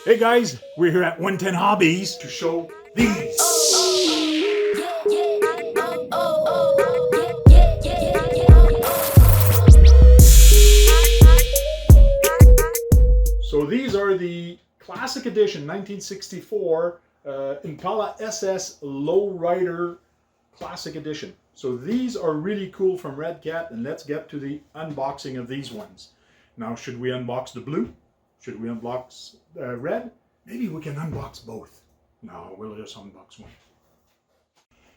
Hey guys, we're here at 110 Hobbies to show these. So these are the classic edition 1964 Impala SS Lowrider Classic Edition. So these are really cool from Redcat, and let's get to the unboxing of these ones. Now, should we unbox the blue? Should we unbox red? Maybe we can unbox both. No, we'll just unbox one.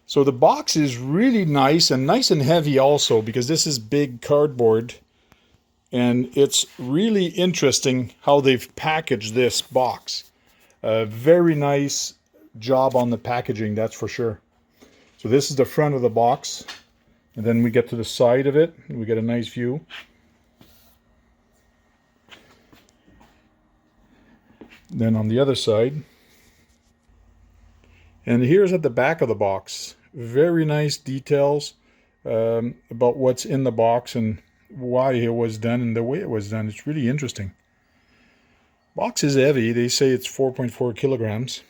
So the box is really nice and heavy also, because this is big cardboard. And it's really interesting how they've packaged this box. Very nice job on the packaging, that's for sure. So this is the front of the box. And then we get to the side of it, and we get a nice view. Then on the other side. And here's at the back of the box. Very nice details about what's in the box and why it was done and the way it was done. It's really interesting. Box is heavy. They say it's 4.4 kilograms.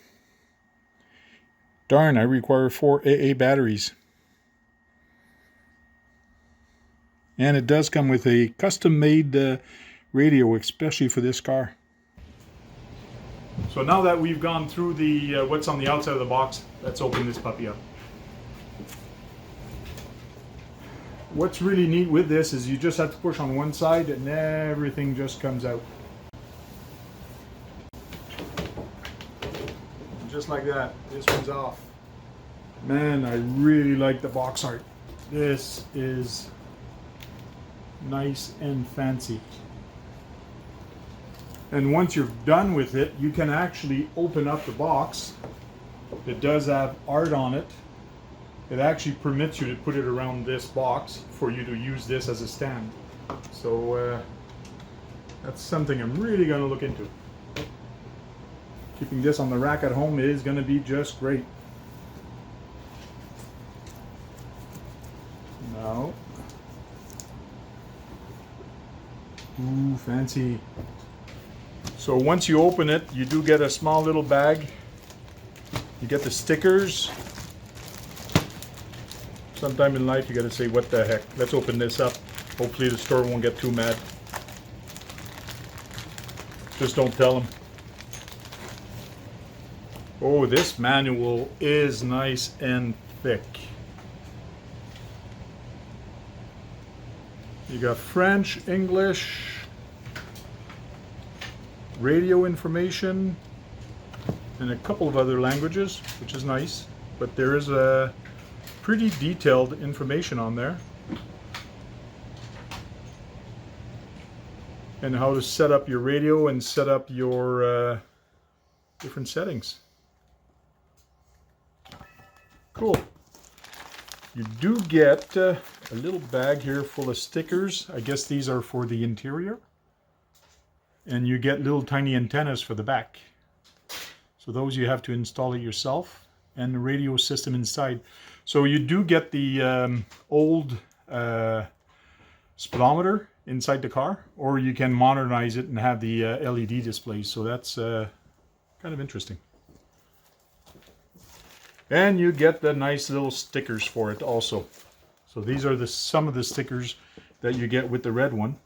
Darn, I require 4 AA batteries. And it does come with a custom-made radio, especially for this car. So now that we've gone through the what's on the outside of the box, let's open this puppy up. What's really neat with this is you just have to push on one side and everything just comes out. And just like that, this one's off. Man, I really like the box art. This is nice and fancy. And once you're done with it, you can actually open up the box. It does have art on it. It actually permits you to put it around this box for you to use this as a stand. So that's something I'm really going to look into. Keeping this on the rack at home is going to be just great. Now, ooh, fancy. So once you open it, you do get a small little bag. You get the stickers. Sometime in life you gotta say, what the heck? Let's open this up. Hopefully the store won't get too mad. Just don't tell them. Oh, this manual is nice and thick. You got French, English, radio information, and a couple of other languages, which is nice. But there is a pretty detailed information on there. And how to set up your radio and set up your different settings. Cool. You do get a little bag here full of stickers. I guess these are for the interior. And you get little tiny antennas for the back. So those you have to install it yourself, and the radio system inside. So you do get the old speedometer inside the car, or you can modernize it and have the LED displays. So that's kind of interesting. And you get the nice little stickers for it also. So these are some of the stickers that you get with the red one.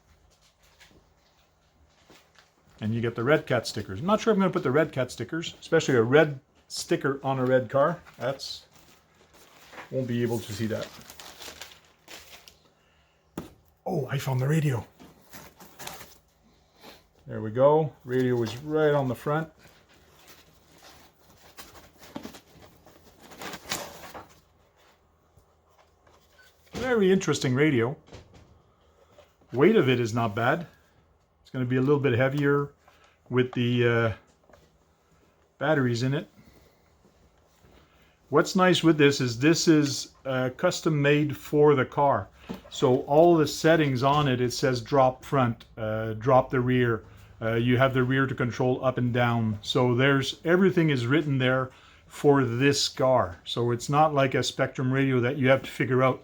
And you get the Redcat stickers. I'm not sure I'm going to put the Redcat stickers, especially a red sticker on a red car. Won't be able to see that. Oh, I found the radio. There we go. Radio is right on the front. Very interesting radio. Weight of it is not bad. It's going to be a little bit heavier with the batteries in it. What's nice with this is custom made for the car. So all the settings on it, it says drop front, drop the rear. You have the rear to control up and down. So everything is written there for this car. So it's not like a Spectrum radio that you have to figure out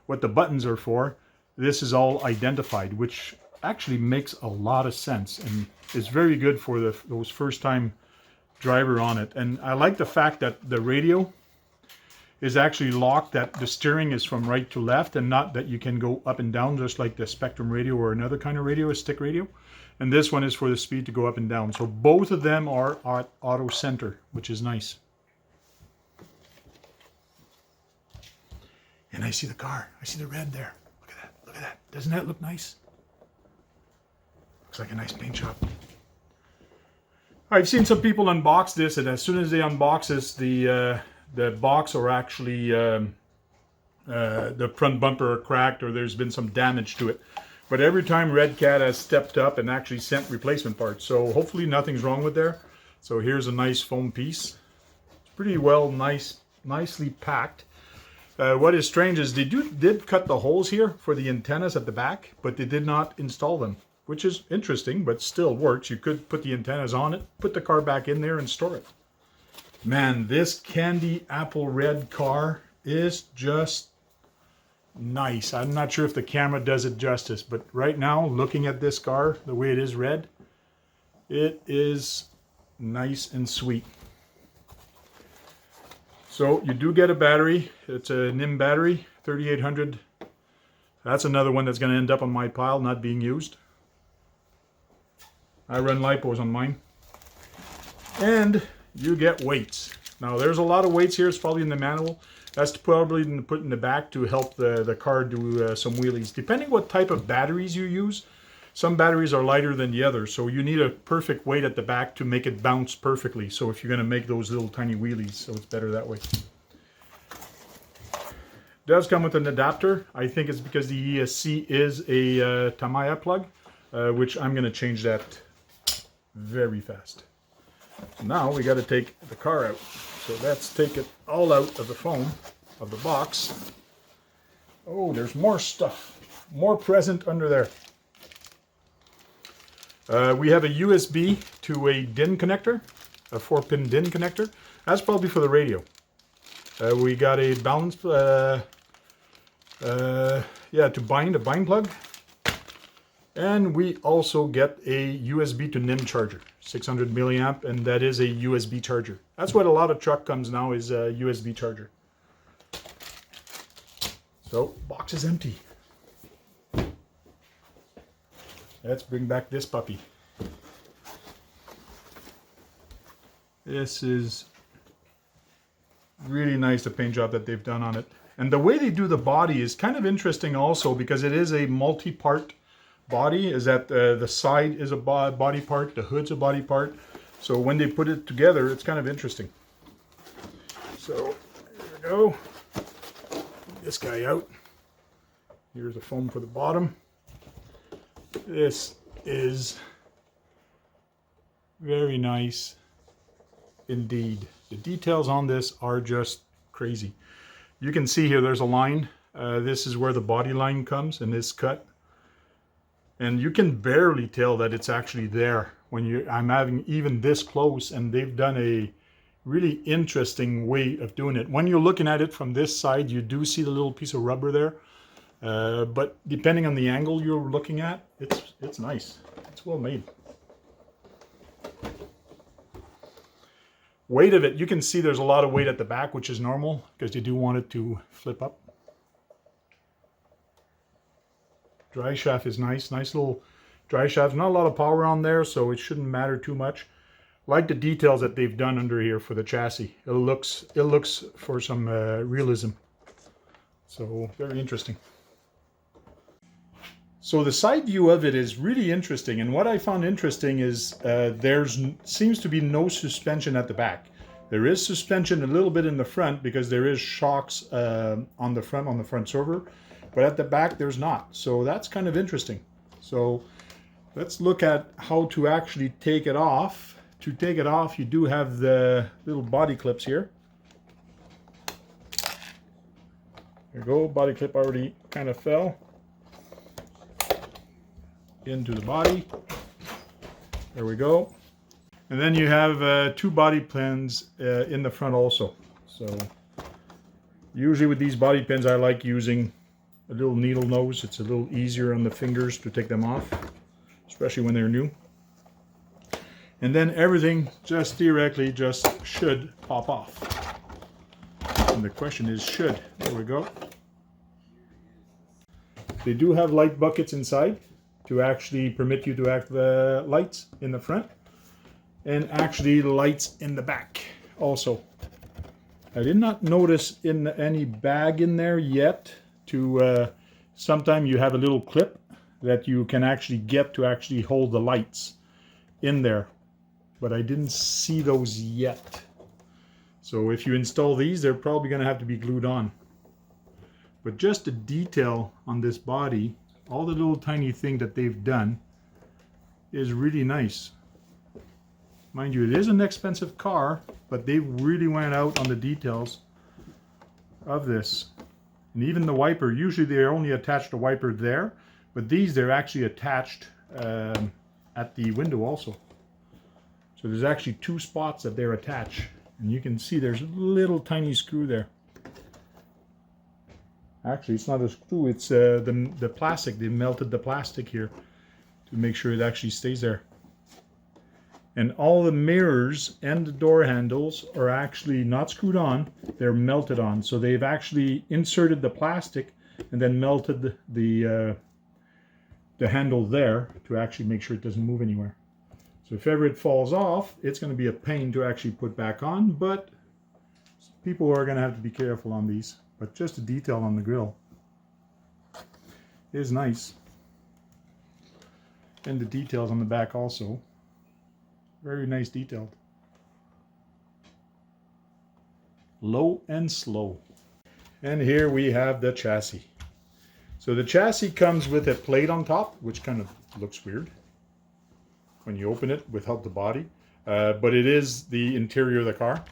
what the buttons are for. This is all identified, which actually makes a lot of sense. And is very good for those first-time driver on it. And I like the fact that the radio is actually locked, that the steering is from right to left and not that you can go up and down just like the Spectrum radio or another kind of radio, a stick radio. And this one is for the speed to go up and down. So both of them are at auto center, which is nice. And I see the car. I see the red there. Look at that. Look at that. Doesn't that look nice? Looks like a nice paint job. I've seen some people unbox this, and as soon as they unbox this, the box or actually the front bumper are cracked or there's been some damage to it. But every time Redcat has stepped up and actually sent replacement parts. So hopefully nothing's wrong with there. So here's a nice foam piece. It's pretty well nicely packed. What is strange is they did cut the holes here for the antennas at the back, but they did not install them, which is interesting, but still works. You could put the antennas on it, put the car back in there and store it. Man, this candy apple red car is just nice. I'm not sure if the camera does it justice, but right now, looking at this car, the way it is red, it is nice and sweet. So you do get a battery. It's a NIM battery, 3800. That's another one that's going to end up on my pile, not being used. I run lipos on mine. And you get weights. Now there's a lot of weights here. It's probably in the manual. That's probably put in the back to help the car do some wheelies. Depending what type of batteries you use, some batteries are lighter than the others. So you need a perfect weight at the back to make it bounce perfectly. So if you're going to make those little tiny wheelies, so it's better that way. It does come with an adapter. I think it's because the ESC is a Tamiya plug, which I'm going to change that very fast. So now we got to take the car out. So let's take it all out of the foam of the box. Oh, there's more stuff, more present under there. We have a USB to a DIN connector, a 4-pin DIN connector. That's probably for the radio. We got a balance, to bind a bind plug. And we also get a USB to NIM charger, 600 milliamp, and that is a USB charger. That's what a lot of truck comes now, is a USB charger. So, box is empty. Let's bring back this puppy. This is really nice, the paint job that they've done on it. And the way they do the body is kind of interesting also, because it is a multi-part body. Is that the side is a body part, the hood's a body part. So when they put it together, it's kind of interesting. So here we go. This guy out. Here's the foam for the bottom. This is very nice indeed. The details on this are just crazy. You can see here there's a line. This is where the body line comes in this cut. And you can barely tell that it's actually there when I'm having even this close, and they've done a really interesting way of doing it. When you're looking at it from this side, you do see the little piece of rubber there. But depending on the angle you're looking at, it's nice. It's well made. Weight of it, you can see there's a lot of weight at the back, which is normal because you do want it to flip up. Dry shaft is nice little dry shaft. Not a lot of power on there, so it shouldn't matter too much. Like the details that they've done under here for the chassis. It looks for some realism. So very interesting. So the side view of it is really interesting, and what I found interesting is seems to be no suspension at the back. There is suspension a little bit in the front because there is shocks on the front server, but at the back there's not. So that's kind of interesting. So let's look at how to actually take it off. To take it off, you do have the little body clips here. There you go, body clip already kind of fell into the body. There we go. And then you have two body pins in the front also. So usually with these body pins I like using a little needle nose. It's a little easier on the fingers to take them off, especially when they're new. And then everything just theoretically just should pop off. And the question is should. There we go. They do have light buckets inside to actually permit you to act the lights in the front, and actually lights in the back also. I did not notice in any bag in there yet to sometime you have a little clip that you can actually get to actually hold the lights in there, but I didn't see those yet. So if you install these, they're probably going to have to be glued on. But just the detail on this body, all the little tiny thing that they've done is really nice. Mind you, it is an expensive car, but they really went out on the details of this. And even the wiper, usually they only attach the wiper there, but these they're actually attached at the window also. So there's actually two spots that they're attached. And you can see there's a little tiny screw there. Actually, it's not a screw, it's the plastic. They melted the plastic here to make sure it actually stays there. And all the mirrors and the door handles are actually not screwed on, they're melted on. So they've actually inserted the plastic and then melted the handle there to actually make sure it doesn't move anywhere. So if ever it falls off, it's going to be a pain to actually put back on, but people are going to have to be careful on these. But just the detail on the grill is nice. And the details on the back also. Very nice detailed. Low and slow. And here we have the chassis. So the chassis comes with a plate on top, which kind of looks weird when you open it without the body. But it is the interior of the car.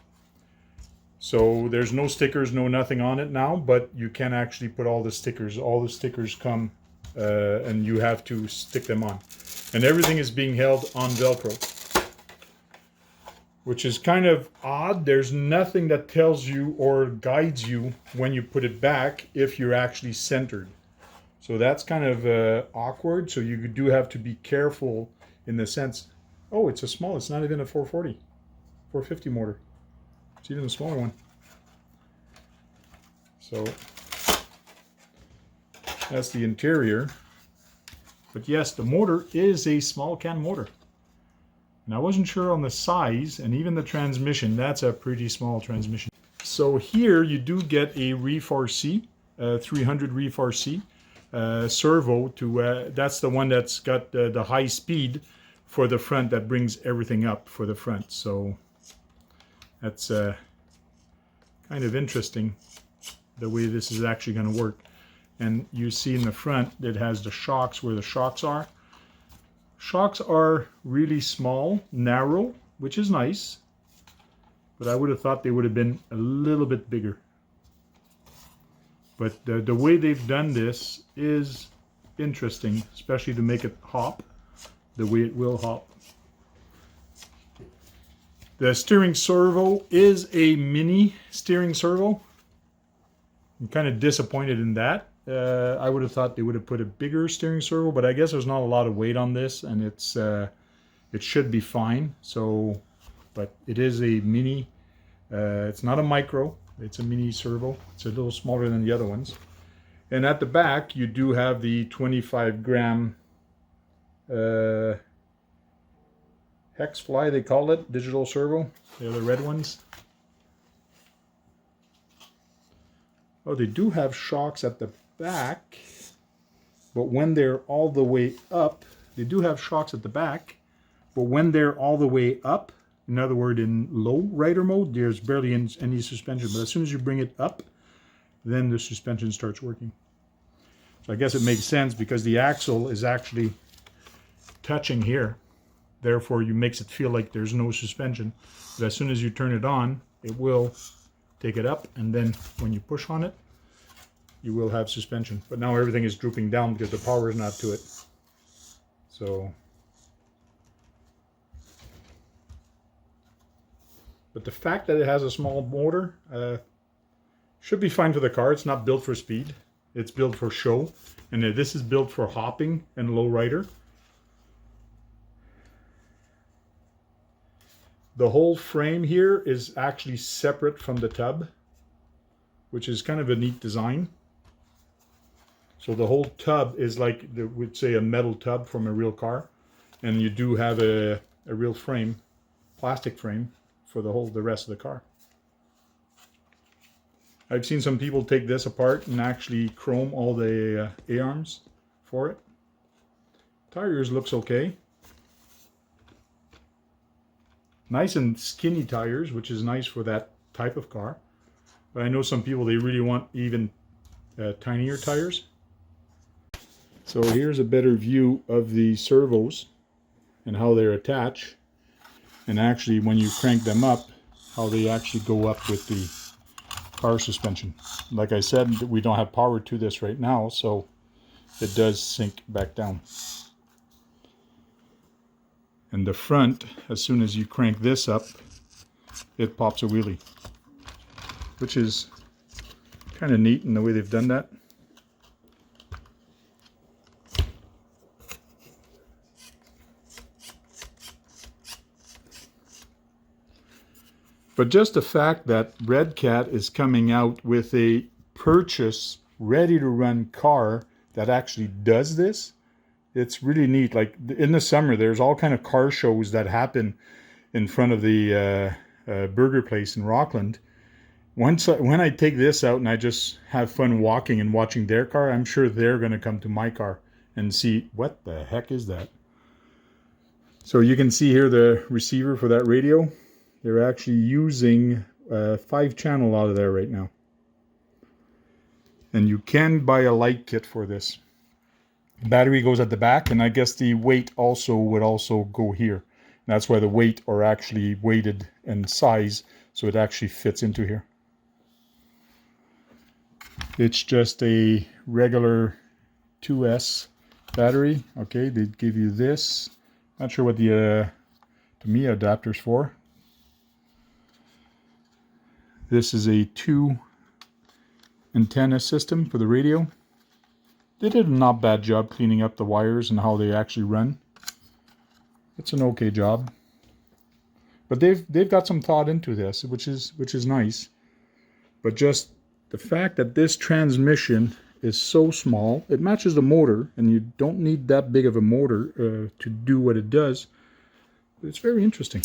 So there's no stickers, no nothing on it now, but you can actually put all the stickers. All the stickers come and you have to stick them on. And everything is being held on Velcro, which is kind of odd. There's nothing that tells you or guides you when you put it back if you're actually centered. So that's kind of awkward. So you do have to be careful in the sense, oh, it's a small, it's not even a 440, 450 motor. It's even a smaller one. So that's the interior. But yes, the motor is a small can motor. And I wasn't sure on the size, and even the transmission, that's a pretty small transmission. So here you do get a Re4C, 300 Re4C servo to, that's the one that's got the high speed for the front that brings everything up for the front. So that's kind of interesting the way this is actually going to work. And you see in the front it has the shocks where the shocks are. Shocks are really small, narrow, which is nice, but I would have thought they would have been a little bit bigger. But the way they've done this is interesting, especially to make it hop the way it will hop. The steering servo is a mini steering servo. I'm kind of disappointed in that. I would have thought they would have put a bigger steering servo, but I guess there's not a lot of weight on this, and it's it should be fine. So, but it is a mini. It's not a micro. It's a mini servo. It's a little smaller than the other ones. And at the back, you do have the 25-gram hex fly, they call it, digital servo. They're the red ones. Oh, they do have shocks at the back, but when they're all the way up, they do have shocks at the back, but when they're all the way up, in other words, in low rider mode, there's barely any suspension. But as soon as you bring it up, then the suspension starts working. So I guess it makes sense because the axle is actually touching here. Therefore, you makes it feel like there's no suspension. But as soon as you turn it on, it will take it up, and then when you push on it, you will have suspension. But now everything is drooping down because the power is not to it. So, but the fact that it has a small motor should be fine for the car. It's not built for speed. It's built for show. And this is built for hopping and low rider. The whole frame here is actually separate from the tub, which is kind of a neat design. So the whole tub is like, we'd say, a metal tub from a real car. And you do have a real frame, plastic frame, for the rest of the car. I've seen some people take this apart and actually chrome all the A-arms for it. Tires looks okay. Nice and skinny tires, which is nice for that type of car. But I know some people, they really want even tinier tires. So here's a better view of the servos and how they're attached. And actually, when you crank them up, how they actually go up with the car suspension. Like I said, we don't have power to this right now, so it does sink back down. And the front, as soon as you crank this up, it pops a wheelie, which is kind of neat in the way they've done that. But just the fact that Redcat is coming out with a purchase, ready-to-run car that actually does this, it's really neat. Like in the summer, there's all kind of car shows that happen in front of the burger place in Rockland. When I take this out and I just have fun walking and watching their car, I'm sure they're going to come to my car and see, what the heck is that? So you can see here the receiver for that radio. They're actually using 5-channel out of there right now. And you can buy a light kit for this. The battery goes at the back, and I guess the weight would also go here. And that's why the weight are actually weighted in size, so it actually fits into here. It's just a regular 2S battery. Okay, they give you this. Not sure what the Tamiya adapter's for. This is a 2 antenna system for the radio. They did a not bad job cleaning up the wires and how they actually run. It's an okay job. But they've got some thought into this, which is nice. But just the fact that this transmission is so small, it matches the motor, and you don't need that big of a motor to do what it does. It's very interesting.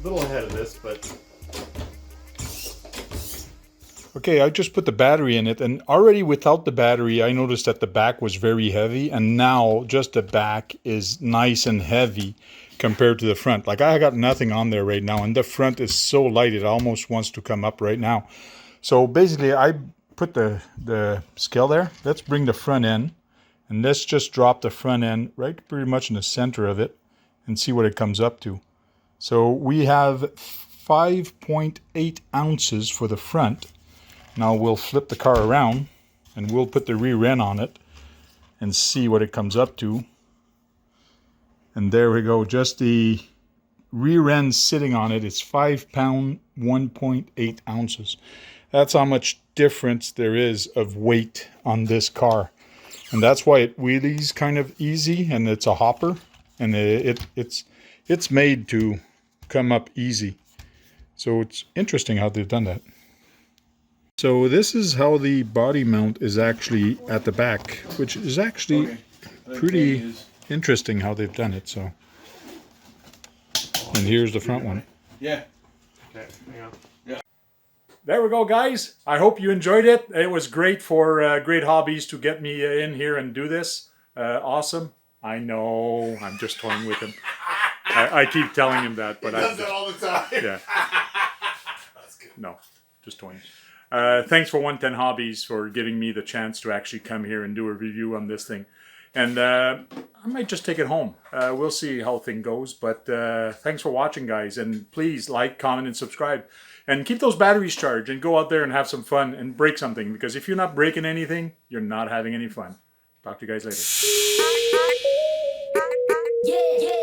little ahead of this, but... Okay, I just put the battery in it, and already without the battery, I noticed that the back was very heavy, and now just the back is nice and heavy compared to the front. Like, I got nothing on there right now, and the front is so light, it almost wants to come up right now. So basically, I put the scale there. Let's bring the front end, and let's just drop the front end right pretty much in the center of it, and see what it comes up to. So we have 5.8 ounces for the front. Now we'll flip the car around and we'll put the rear end on it and see what it comes up to. And there we go, just the rear end sitting on it is 5 pound, 1.8 ounces. That's how much difference there is of weight on this car. And that's why it wheelies kind of easy, and it's a hopper, and it's made to come up easy. So it's interesting how they've done that. So this is how the body mount is actually at the back, which is actually pretty interesting how they've done it. So, and here's the front one. Yeah. Okay, hang on. Yeah. There we go, guys. I hope you enjoyed it. It was great for Great Hobbies to get me in here and do this. Awesome. I know. I'm just toying with him. I keep telling him that, but he does it all the time. Yeah. That's good. No, just toying. Thanks for 110 Hobbies for giving me the chance to actually come here and do a review on this thing. And I might just take it home. We'll see how thing goes. But thanks for watching, guys. And please like, comment, and subscribe. And keep those batteries charged and go out there and have some fun and break something. Because if you're not breaking anything, you're not having any fun. Talk to you guys later. Yeah, yeah.